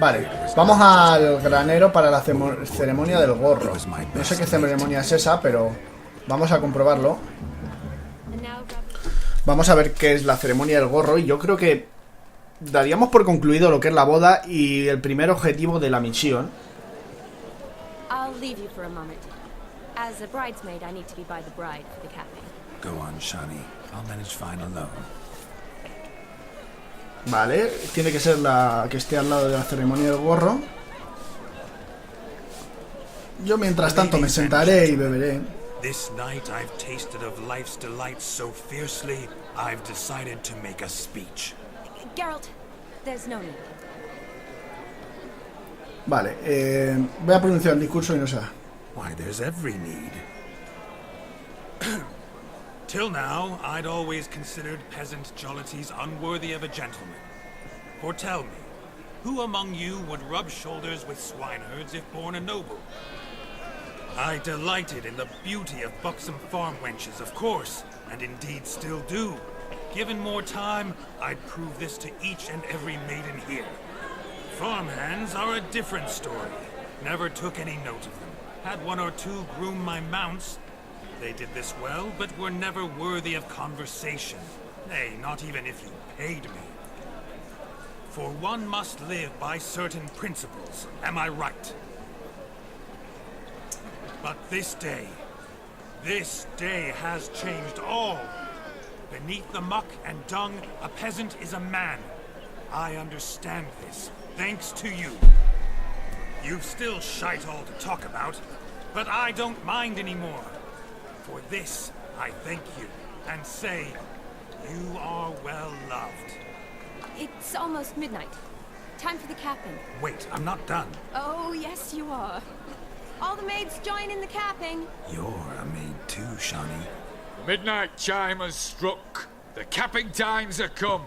Vale, vamos al granero para la ceremonia del gorro. No sé qué ceremonia es esa, pero vamos a comprobarlo. Vamos a ver qué es la ceremonia del gorro. Y yo creo que daríamos por concluido lo que es la boda y el primer objetivo de la misión. I'll leave you for a moment. As a bridesmaid, I need to be by the bride for the capping. Go on, Shani. I'll manage fine alone. Vale, tiene que ser la que esté al lado de la ceremonia del gorro. Yo mientras tanto me sentaré y beberé. This night I've tasted of life's delights so fiercely, I've decided to make a speech. Gerald, there's no need. Vale, voy a pronunciar el discurso y no sé. Why, there's every need. Till now, I'd always considered peasant jollities unworthy of a gentleman. For tell me, who among you would rub shoulders with swineherds if born a noble? I delighted in the beauty of buxom farm wenches, of course, and indeed still do. Given more time, I'd prove this to each and every maiden here. Farmhands are a different story. Never took any note of them. Had one or two groom my mounts. They did this well, but were never worthy of conversation. Nay, not even if you paid me. For one must live by certain principles, am I right? But this day has changed all. Beneath the muck and dung, a peasant is a man. I understand this, thanks to you. You've still shite all to talk about, but I don't mind anymore. For this, I thank you, and say, you are well loved. It's almost midnight. Time for the capping. Wait, I'm not done. Oh, yes, you are. All the maids join in the capping. You're a maid too, Shani. The midnight chime has struck. The capping times are come.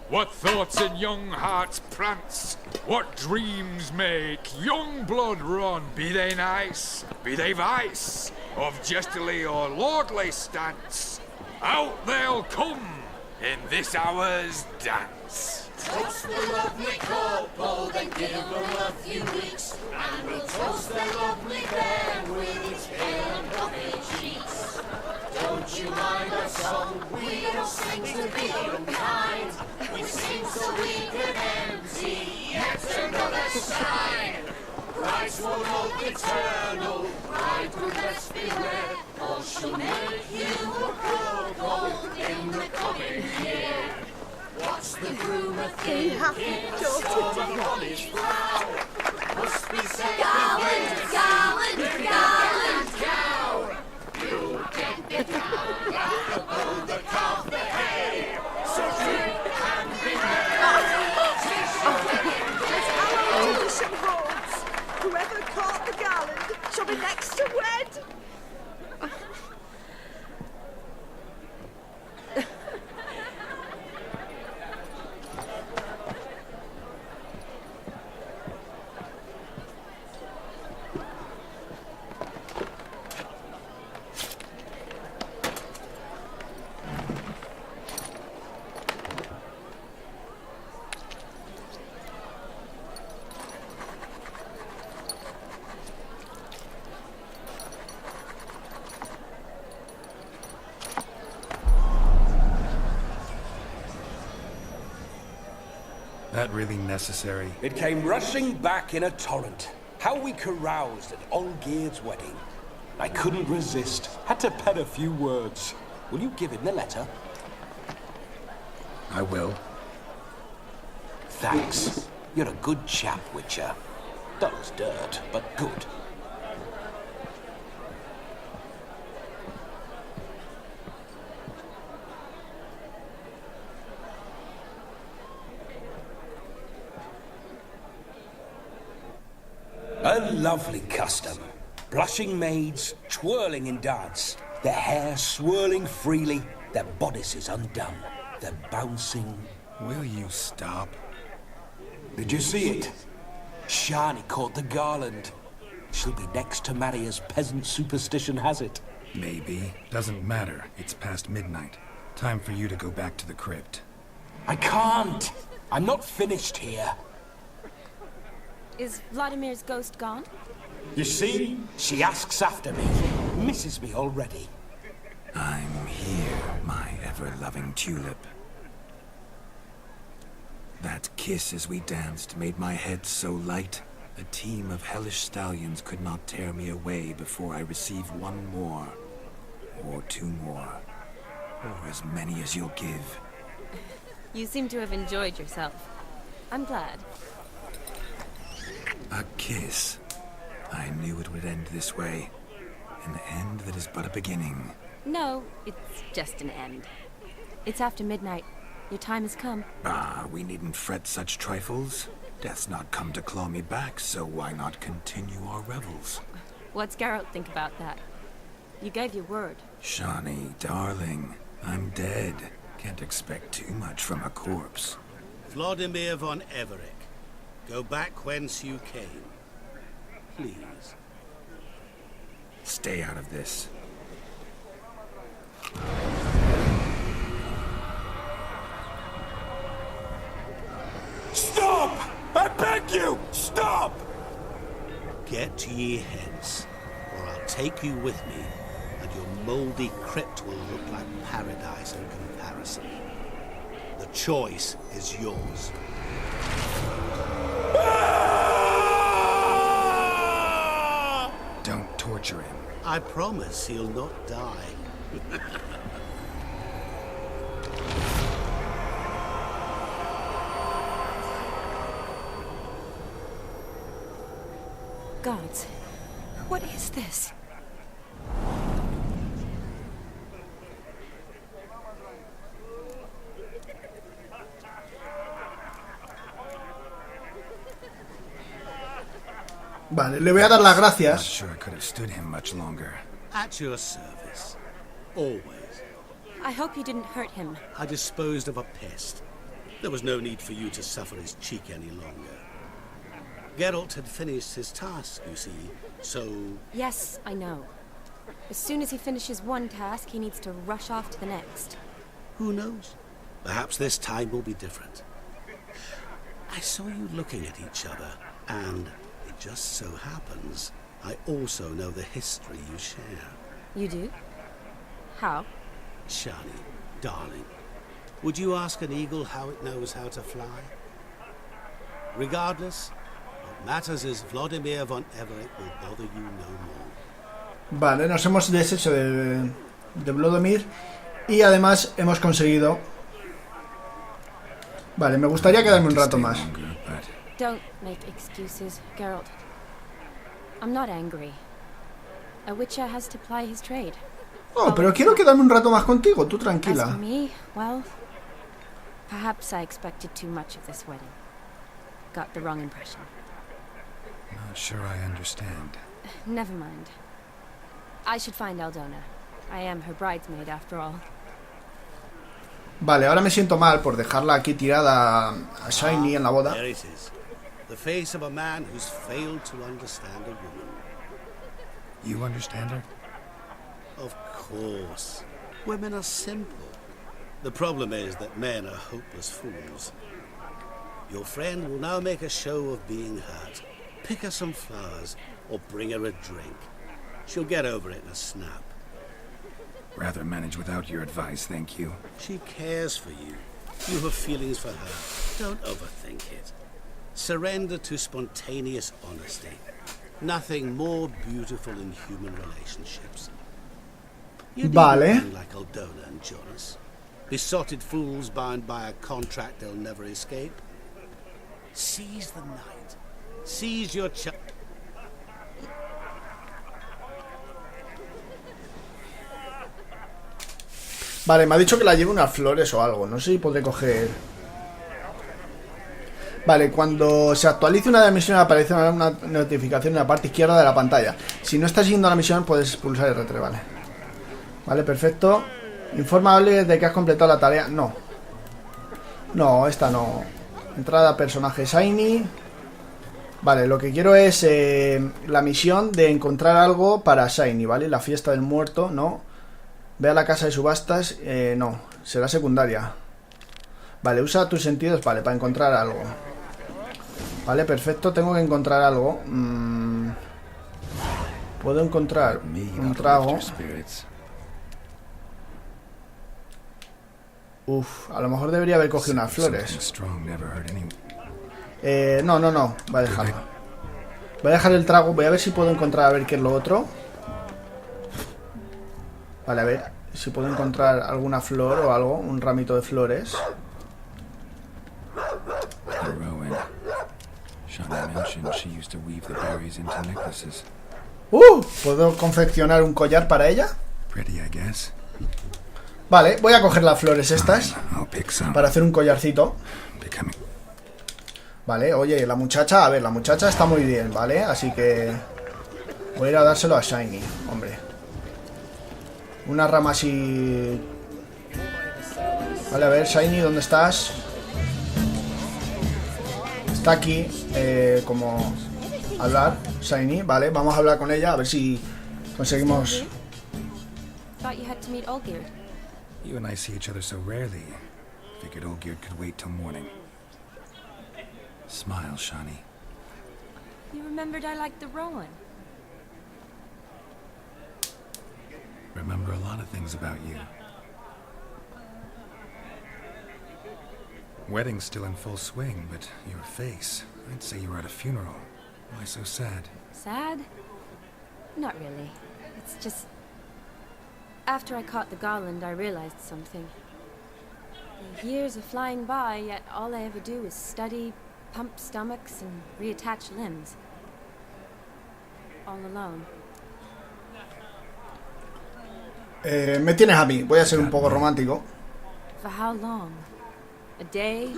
What thoughts in young hearts prance? What dreams make young blood run? Be they nice, be they vice, of jestily or lordly stance, out they'll come in this hour's dance. Toast the lovely couple, then give them a few weeks, and we'll toast the lovely band with its pale and healthy cheeks. Don't you mind our song? We don't sing to be unkind. We sing so we can empty yet another sign. Brides will hope eternal, bridegroom let's beware, or she'll make you a couple in the coming year. What's the groom a thinking? Storm upon his brow. Must be said Garland, garland, garland. cow. You get the cow, got the bull, the calf, the hay. So drink and be merry. Some horns. Whoever caught the garland shall be next to wed. That really necessary? It came rushing back in a torrent. How we caroused at Olgierd's wedding. I couldn't resist. Had to pen a few words. Will you give him the letter? I will. Thanks. You're a good chap, Witcher. Dull as dirt, but good. A lovely custom. Blushing maids twirling in dance, their hair swirling freely, their bodices undone, their bouncing... Will you stop? Did you see it? Shani caught the garland. She'll be next to marry as peasant superstition has it. Maybe. Doesn't matter. It's past midnight. Time for you to go back to the crypt. I can't. I'm not finished here. Is Vladimir's ghost gone? You see? She asks after me. Misses me already. I'm here, my ever-loving tulip. That kiss as we danced made my head so light. A team of hellish stallions could not tear me away before I receive one more. Or two more. Or as many as you'll give. You seem to have enjoyed yourself. I'm glad. A kiss. I knew it would end this way. An end that is but a beginning. No, it's just an end. It's after midnight. Your time has come. Ah, we needn't fret such trifles. Death's not come to claw me back, so why not continue our revels? What's Gerald think about that? You gave your word. Shani, darling, I'm dead. Can't expect too much from a corpse. Vladimir von Everett, go back whence you came. Please. Stay out of this. Stop! I beg you! Stop! Get ye hence, or I'll take you with me, and your mouldy crypt will look like paradise in comparison. The choice is yours. Don't torture him. I promise he'll not die. Gods, what is this? Vale, le voy a dar las Not gracias. sure I could have stood him much longer. At your service. Always. I hope you didn't hurt him. I disposed of a pest. There was no need for you to suffer his cheek any longer. Gerald had finished his task, you see, so... Yes, I know. As soon as he finishes one task, he needs to rush off to the next. Who knows? Perhaps this time will be different. I saw you looking at each other, and it just so happens I also know the history you share. You do? How? Shani, darling, would you ask an eagle how it knows how to fly? Regardless, what matters is Vladimir von Everett will bother you no more. Vale, nos hemos deshecho de Vladimir y además hemos conseguido... Vale, me gustaría quedarme un rato más. Don't make excuses, Gerald. I'm not angry. A witcher has to ply his trade. Oh, pero quiero quedarme un rato más contigo, tú As tranquila. for me, well, perhaps I expected too much of this wedding. Got the wrong impression. Not sure I understand. Never mind. I should find Aldona. I am her bridesmaid after all. Vale, ahora me siento mal por dejarla aquí tirada a Shani en la boda. There it is. The face of a man who's failed to understand a woman. You understand her? Of course. Women are simple. The problem is that men are hopeless fools. Your friend will now make a show of being hurt. Pick her some flowers, or bring her a drink. She'll get over it in a snap. Rather manage without your advice, thank you. She cares for you. You have feelings for her. Don't overthink it. Surrender to spontaneous honesty. Nothing more beautiful in human relationships. You Vale. needn't be like Aldona and Jonas. Besotted fools bound by a contract they'll never escape. Seize the night. Seize your Vale, me ha dicho que la lleve unas flores o algo. No sé si podré coger... Vale, cuando se actualice una de las misiones aparece una notificación en la parte izquierda de la pantalla. Si no estás siguiendo la misión puedes pulsar R3, vale. Vale, perfecto. Informable de que has completado la tarea. No. No, esta no. Entrada personaje Shiny. Vale, lo que quiero es la misión de encontrar algo para Shiny, ¿vale? La fiesta del muerto, no. Ve a la casa de subastas, no. Será secundaria. Vale, usa tus sentidos, vale, para encontrar algo. Vale, perfecto, tengo que encontrar algo. Puedo encontrar un trago. Uf, a lo mejor debería haber cogido unas flores. No, voy a dejarlo. Voy a dejar el trago, voy a ver si puedo encontrar, a ver qué es lo otro. Vale, a ver si puedo encontrar alguna flor o algo, un ramito de flores. ¿Puedo confeccionar un collar para ella? Vale, voy a coger las flores estas para hacer un collarcito. Vale, oye, la muchacha, a ver, la muchacha está muy bien, ¿vale? Así que voy a ir a dárselo a Shani, hombre. Una rama así. Vale, a ver, Shani, ¿dónde estás? Está aquí, como hablar, Shani, vale, vamos a hablar con ella, a ver si conseguimos. You and I see each other so rarely. Figured Olgierd could wait till morning. Smile, Shani. You remembered I liked the Rowan. Remember a lot of things about you. Wedding's still in full swing, but your face, I'd say you were at a funeral. Why so sad? Sad? Not really. It's just... After I caught the garland, I realized something. The years are flying by, yet all I ever do is study, pump stomachs, and reattach limbs. All alone. Me tienes a mí, voy a ser un poco romántico. For how long? A day?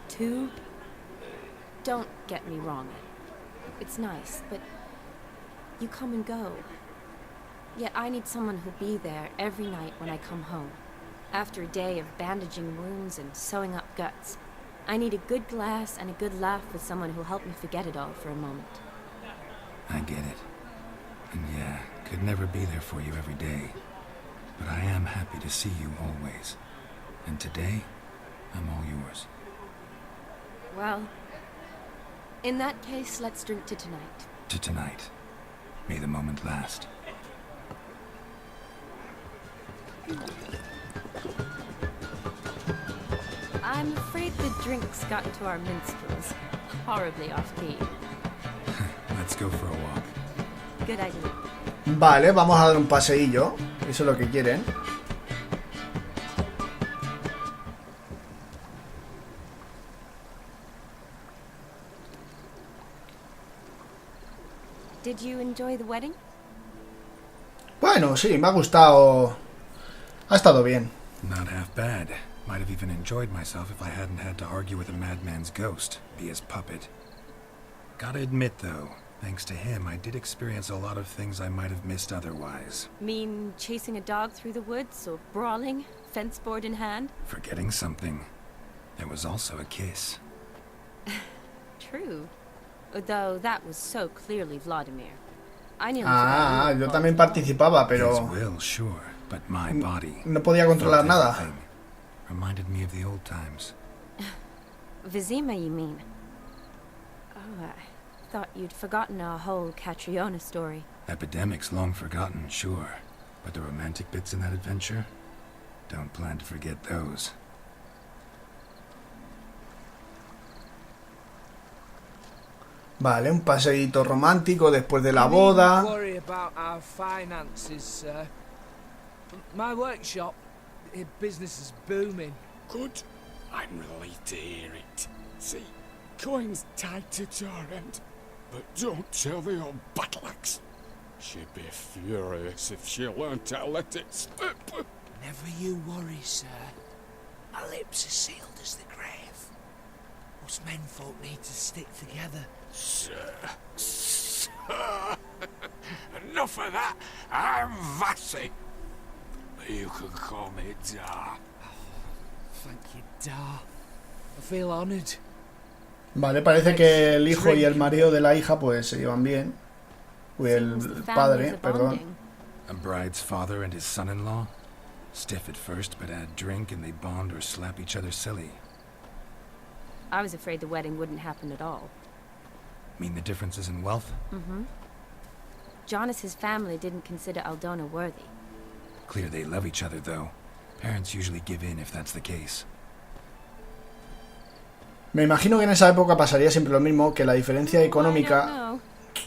2? Don't get me wrong. It's nice, but you come and go. Yet I need someone who'll be there every night when I come home. After a day of bandaging wounds and sewing up guts, I need a good glass and a good laugh with someone who'll help me forget it all for a moment. I get it. And yeah, could never be there for you every day. But I am happy to see you always. And today, I'm all yours. Well, in that case, let's drink to tonight. To tonight. May the moment last. I'm afraid the drinks got into our minstrels. Horribly off-key. Let's go for a walk. Good idea. Vale, vamos a dar un paseillo. Eso es lo que quieren. Did you enjoy the wedding? Bueno, sí, me ha gustado. Ha estado bien. Not half bad. Might have even enjoyed myself if I hadn't had to argue with a madman's ghost, be his puppet. Gotta admit, though, thanks to him, I did experience a lot of things I might have missed otherwise. Mean chasing a dog through the woods, or brawling, fence board in hand? Forgetting something. There was also a kiss. True. Though that was so clearly Vladimir. I nearly yo también participaba, pero His will, sure, but my body no podía controlar felt nada. everything. Reminded me of the old times. Vizima, you mean? Oh, I thought you'd forgotten our whole Catriona story. Epidemics long forgotten, sure. But the romantic bits in that adventure? Don't plan to forget those. Vale, un paseíto romántico después de la boda. Worry about our finances, sir. My workshop, business is booming. Good. I'm relieved to hear it. See, coin's tight at our end. But don't tell the old battle-axe. She'd be furious if she learned to let it slip. Never you worry, sir. Our lips are sealed as the grave. Us menfolk need to stick together. Sir. Enough of that. I'm Vassy. You can call me Dar. Thank you, Dar. I feel honored. Vale, parece que el hijo y el marido de la hija pues se llevan bien. Uy, el padre, perdón. A bride's father and his son-in-law? Stiff at first, but add drink and they bond or slap each other silly. I was afraid the wedding wouldn't happen at all. Mean the differences in wealth? Mm-hmm. Jonas's family didn't consider Aldona worthy. Clear they love each other, though. Parents usually give in if that's the case. Me imagino que en esa época pasaría siempre lo mismo, que la diferencia económica... No.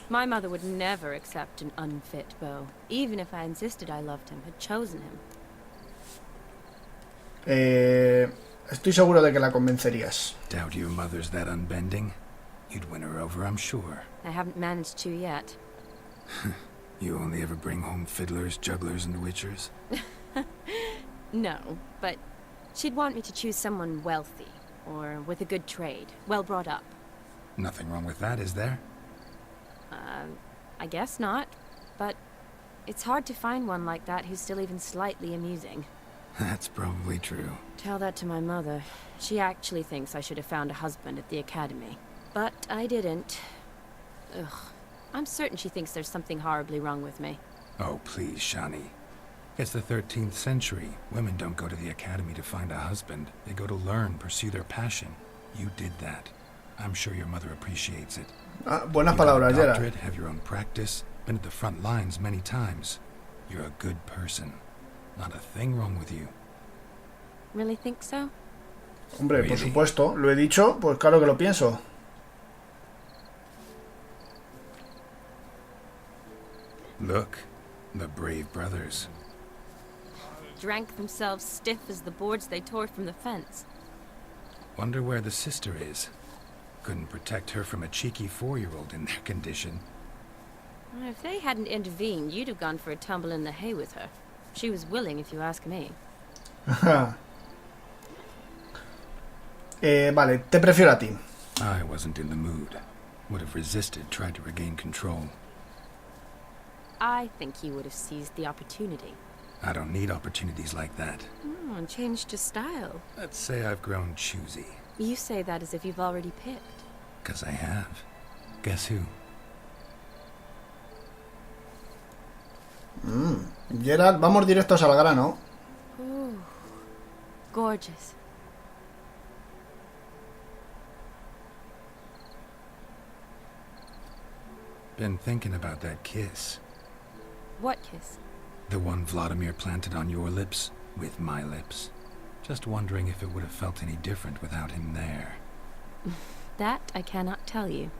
My mother would never accept an unfit beau, even if I insisted I loved him, had chosen him. Estoy seguro de que la convencerías. Doubt your mother's that unbending? You'd win her over, I'm sure. I haven't managed to yet. You only ever bring home fiddlers, jugglers, and witchers? No, but she'd want me to choose someone wealthy, or with a good trade, well brought up. Nothing wrong with that, is there? I guess not, but it's hard to find one like that who's still even slightly amusing. That's probably true. Tell that to my mother. She actually thinks I should have found a husband at the academy. But I didn't. Ugh. I'm certain she thinks there's something horribly wrong with me. Oh, please, Shani. It's the 13th century. Women don't go to the academy to find a husband. They go to learn, pursue their passion. You did that. I'm sure your mother appreciates it. Buenas palabras, Gerald. Have your own practice. Been at the front lines many times. You're a good person. Not a thing wrong with you. Really think so? Hombre, por supuesto. Lo he dicho, pues claro que lo pienso. Look, the brave brothers. Drank themselves stiff as the boards they tore from the fence. Wonder where the sister is. Couldn't protect her from a cheeky 4-year-old in their condition. If they hadn't intervened, you'd have gone for a tumble in the hay with her. She was willing, if you ask me. Vale, te prefiero a ti. I wasn't in the mood. Would have resisted, tried to regain control. I think you would have seized the opportunity. I don't need opportunities like that. And changed your style. Let's say I've grown choosy. You say that as if you've already picked. 'Cause I have. Guess who? Gerald, vamos directos al grano. Ooh, gorgeous. Been thinking about that kiss. What kiss? The one Vladimir planted on your lips, with my lips. Just wondering if it would have felt any different without him there. That I cannot tell you.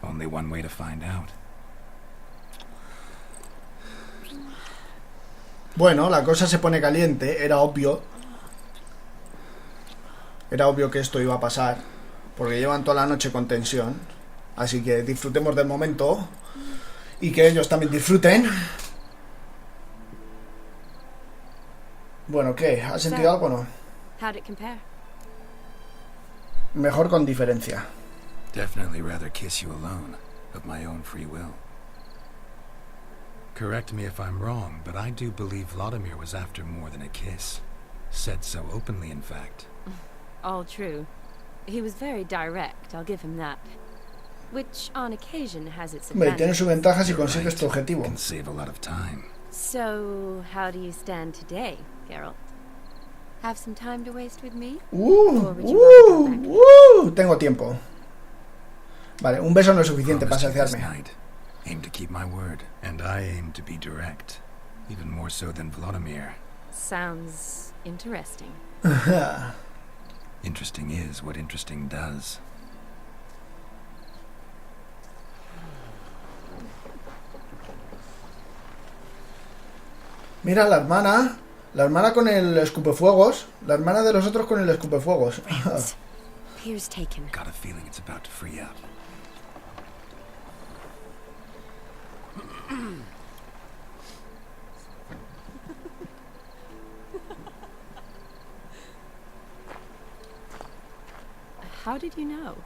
Only one way to find out. Bueno, la cosa se pone caliente, era obvio. Era obvio que esto iba a pasar, porque llevan toda la noche con tensión. Así que disfrutemos del momento y que ellos también disfruten. Bueno, ¿qué? ¿Has sentido algo o no? How'd it compare? Mejor con diferencia. Definitely rather kiss you alone, of my own free will. Correct me if I'm wrong, but I do believe Vladimir was after more than a kiss. Said so openly, in fact. All true. He was very direct, I'll give him that. Which, on occasion, has its advantages. Tiene su ventaja si consigues tu objetivo. Can save a lot of time. So, how do you stand today, Gerald? Have some time to waste with me? Tengo tiempo. Vale, un beso no es suficiente para saciarme. Aim to keep my word, and I aim to be direct, even more so than Vladimir. Sounds interesting. Interesting is what interesting does. Mira, la hermana con el escupefuegos, la hermana de los otros con el escupefuegos. Here's taken. Got a feeling it's about to free up. How did you know?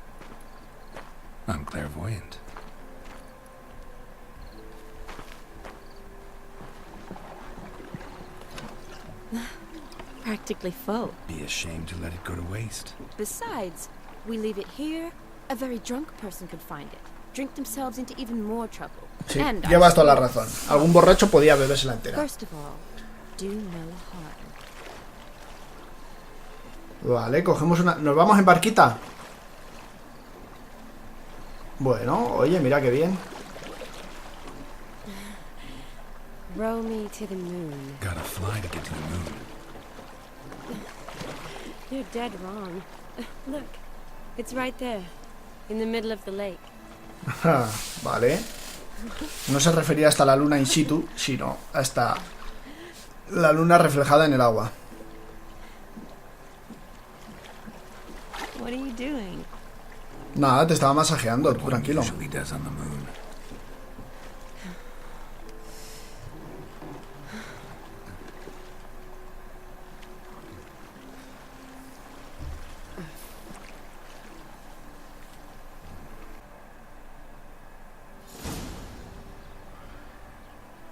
I'm clairvoyant. Practically full. Be ashamed to let it go to waste. Besides, we leave it here, a very drunk person could find it, drink themselves into even more trouble. Sí, llevas toda la razón. Algún borracho podía bebérsela entera. First of all, do no harm. Vale, cogemos una... ¿Nos vamos en barquita? Bueno, oye, mira qué bien. Row me to the moon. Gotta fly to get to the moon. You're dead wrong. Look, it's right there, in the middle of the lake. Vale. No se refería hasta la luna in situ, sino hasta la luna reflejada en el agua. What are you doing? Nada, te estaba masajeando, tú tranquilo. Usually does on the moon.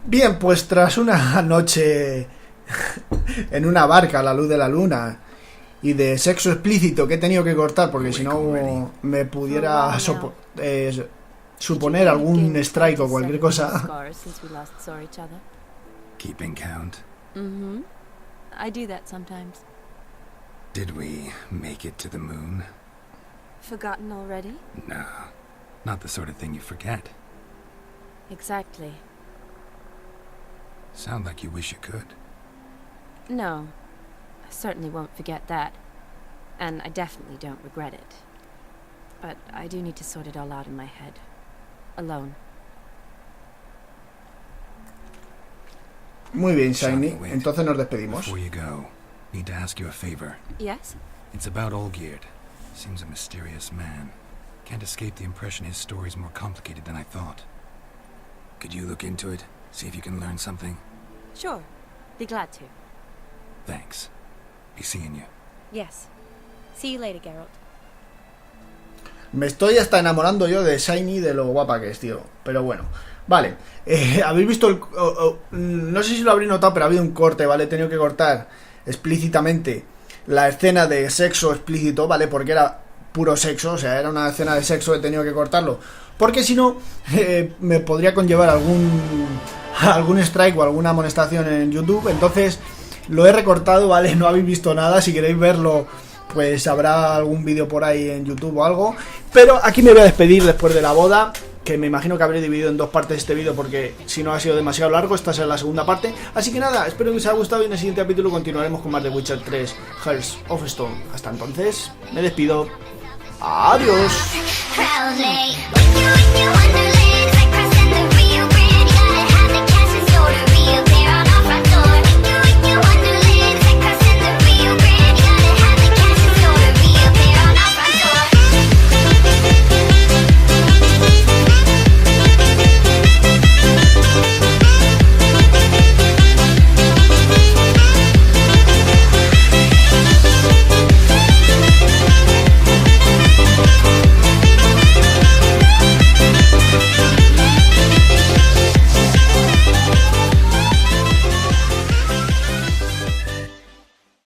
Bien, pues tras una noche en una barca a la luz de la luna y de sexo explícito que he tenido que cortar porque si no me pudiera suponer algún strike o cualquier cosa. Keeping count. I do that sometimes. Did we make it to the moon? Forgotten already? No, not the sort of thing you forget. Exactly. Sound like you wish you could. No, I certainly won't forget that. And I definitely don't regret it. But I do need to sort it all out in my head. Alone. Muy bien, Shani. Entonces nos despedimos. Before you go, need to ask you a favor. Yes? It's about Olgierd. Seems a mysterious man. Can't escape the impression his story's more complicated than I thought. Could you look into it? See if you can learn something? Sure. Be glad to. Thanks. Be seeing you. Yes. See you later, Gerald. Me estoy hasta enamorando yo de Shani, de lo guapa que es, tío. Pero bueno. Vale. Habéis visto el... no sé si lo habréis notado, pero ha habido un corte, ¿vale? He tenido que cortar explícitamente la escena de sexo explícito, ¿vale? Porque era puro sexo, o sea, era una escena de sexo, he tenido que cortarlo. Porque si no, me podría conllevar algún strike o alguna amonestación en YouTube. Entonces, lo he recortado, ¿vale? No habéis visto nada. Si queréis verlo, pues habrá algún vídeo por ahí en YouTube o algo. Pero aquí me voy a despedir después de la boda, que me imagino que habré dividido en dos partes este vídeo porque si no ha sido demasiado largo. Esta será la segunda parte. Así que nada, espero que os haya gustado y en el siguiente capítulo continuaremos con más de Witcher 3 Hearts of Stone. Hasta entonces, me despido. Adiós.